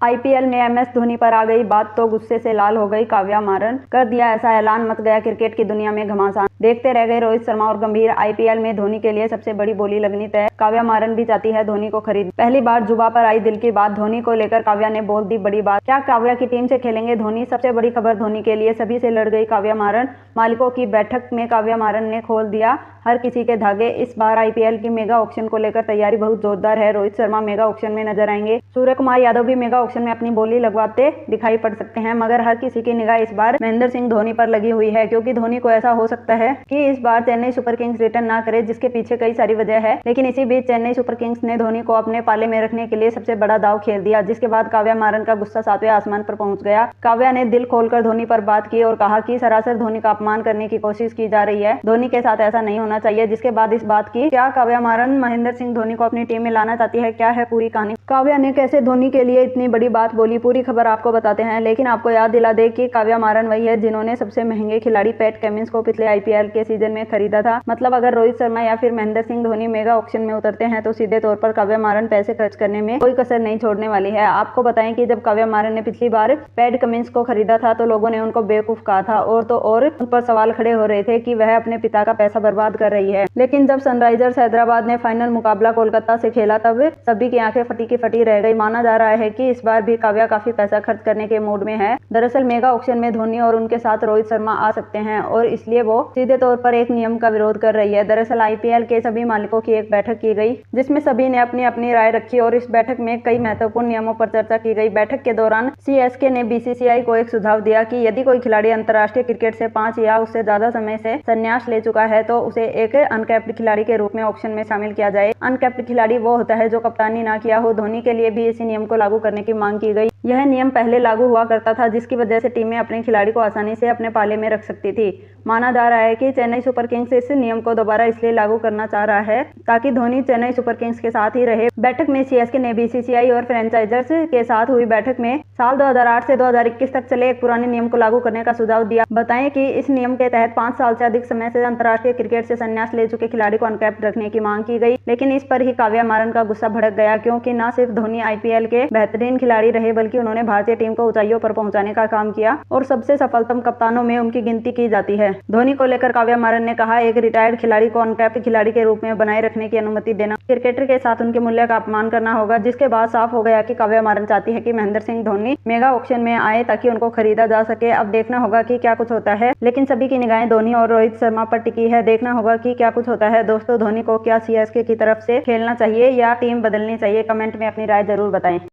IPL में MS Dhoni पर आ गई बात तो गुस्से से लाल हो गई काव्या मारन। कर दिया ऐसा ऐलान, मच गया क्रिकेट की दुनिया में घमासान। देखते रह गए रोहित शर्मा और गंभीर। आईपीएल में धोनी के लिए सबसे बड़ी बोली लगनी तय। काव्या मारन भी चाहती है धोनी को खरीद। पहली बार जुबा पर आई दिल की बात। धोनी को लेकर काव्या ने बोल दी बड़ी बात। क्या काव्या की टीम से खेलेंगे धोनी? सबसे बड़ी खबर धोनी के लिए सभी से लड़ गई काव्या मारन। मालिकों की बैठक में काव्या मारन ने खोल दिया हर किसी के धागे। इस बार आईपीएल की मेगा ऑक्शन को लेकर तैयारी बहुत जोरदार है। रोहित शर्मा मेगा ऑक्शन में नजर आएंगे। सूर्य कुमार यादव भी मेगा ऑक्शन में अपनी बोली लगवाते दिखाई पड़ सकते हैं, मगर हर किसी की निगाह इस बार महेंद्र सिंह धोनी पर लगी हुई है, क्योंकि धोनी को ऐसा हो सकता है कि इस बार चेन्नई सुपर किंग्स रिटर्न ना करे, जिसके पीछे कई सारी वजह है। लेकिन इसी बीच चेन्नई सुपर किंग्स ने धोनी को अपने पाले में रखने के लिए सबसे बड़ा दाव खेल दिया, जिसके बाद काव्या मारन का गुस्सा 7वें आसमान पर पहुंच गया। काव्या ने दिल खोलकर धोनी पर बात की और कहा कि सरासर धोनी का अपमान करने की कोशिश की जा रही है। धोनी के साथ ऐसा नहीं होना चाहिए। जिसके बाद इस बात की, क्या काव्या मारन महेंद्र सिंह धोनी को अपनी टीम में लाना चाहती है? क्या है पूरी कहानी? काव्या ने कैसे धोनी के लिए इतनी बड़ी बात बोली, पूरी खबर आपको बताते हैं। लेकिन आपको याद दिला दे कि काव्या मारन वही है जिन्होंने सबसे महंगे खिलाड़ी पैट कमिंस को पिछले आईपीएल के सीजन में खरीदा था। मतलब अगर रोहित शर्मा या फिर महेंद्र सिंह धोनी मेगा ऑक्शन में उतरते हैं तो सीधे तौर पर काव्या मारन पैसे खर्च करने में कोई कसर नहीं छोड़ने वाली है। आपको बताएं कि जब काव्या मारन ने पिछली बार पैट कमिंस को खरीदा था तो लोगों ने उनको बेवकूफ कहा था, और तो और उन पर सवाल खड़े हो रहे थे कि वह अपने पिता का पैसा बर्बाद कर रही है। लेकिन जब सनराइजर्स हैदराबाद ने फाइनल मुकाबला कोलकाता से खेला तब सभी की आंखें फटी की फटी रह गई। माना जा रहा है कि इस बार भी काव्या काफी पैसा खर्च करने के मूड में है। दरअसल मेगा ऑक्शन में धोनी और उनके साथ रोहित शर्मा आ सकते हैं, और इसलिए वो सीधे तौर पर एक नियम का विरोध कर रही है। दरअसल आईपीएल के सभी मालिकों की एक बैठक की गई, जिसमें सभी ने अपनी अपनी राय रखी, और इस बैठक में कई महत्वपूर्ण नियमों पर चर्चा की गई। बैठक के दौरान सीएसके ने बीसीसीआई को एक सुझाव दिया कि यदि कोई खिलाड़ी अंतर्राष्ट्रीय क्रिकेट से 5 या उससे ज्यादा समय से संन्यास ले चुका है तो उसे एक अनकैप्ड खिलाड़ी के रूप में ऑक्शन में शामिल किया जाए। अनकैप्ड खिलाड़ी वो होता है जो कप्तानी ना किया हो। धोनी के लिए भी इसी नियम को लागू करने की मांग की गई। यह नियम पहले लागू हुआ करता था, जिसकी वजह से टीमें अपने खिलाड़ी को आसानी से अपने पाले में रख सकती थी। माना जा रहा है कि चेन्नई सुपर किंग्स इस नियम को दोबारा इसलिए लागू करना चाह रहा है ताकि धोनी चेन्नई सुपर किंग्स के साथ ही रहे। बैठक में सीएसके ने बीसीसीआई और फ्रेंचाइजर्स के साथ हुई बैठक में साल 2008 से 2021 तक चले एक पुराने नियम को लागू करने का सुझाव दिया। बताएं कि इस नियम के तहत 5 साल से अधिक समय से अंतर्राष्ट्रीय क्रिकेट से संन्यास ले चुके खिलाड़ी को अनकैप्ड रखने की मांग की गई। लेकिन इस पर ही काव्या मारन का गुस्सा भड़क गया, क्योंकि न सिर्फ धोनी आईपीएल के बेहतरीन खिलाड़ी रहे, बल्कि उन्होंने भारतीय टीम को ऊंचाइयों पर पहुंचाने का काम किया, और सबसे सफलतम कप्तानों में उनकी गिनती की जाती है। धोनी को लेकर काव्या मारन ने कहा, एक रिटायर्ड खिलाड़ी को अनकैप्ड खिलाड़ी के रूप में बनाए रखने की अनुमति देना क्रिकेटर के साथ उनके मूल्य का अपमान करना होगा। जिसके बाद साफ हो गया कि काव्या मारन चाहती है कि महेंद्र सिंह धोनी मेगा ऑक्शन में आए ताकि उनको खरीदा जा सके। अब देखना होगा कि क्या कुछ होता है, लेकिन सभी की निगाहें धोनी और रोहित शर्मा पर टिकी है। देखना होगा कि क्या कुछ होता है। दोस्तों, धोनी को क्या सीएसके की तरफ से खेलना चाहिए या टीम बदलनी चाहिए? कमेंट में अपनी राय जरूर बताएं।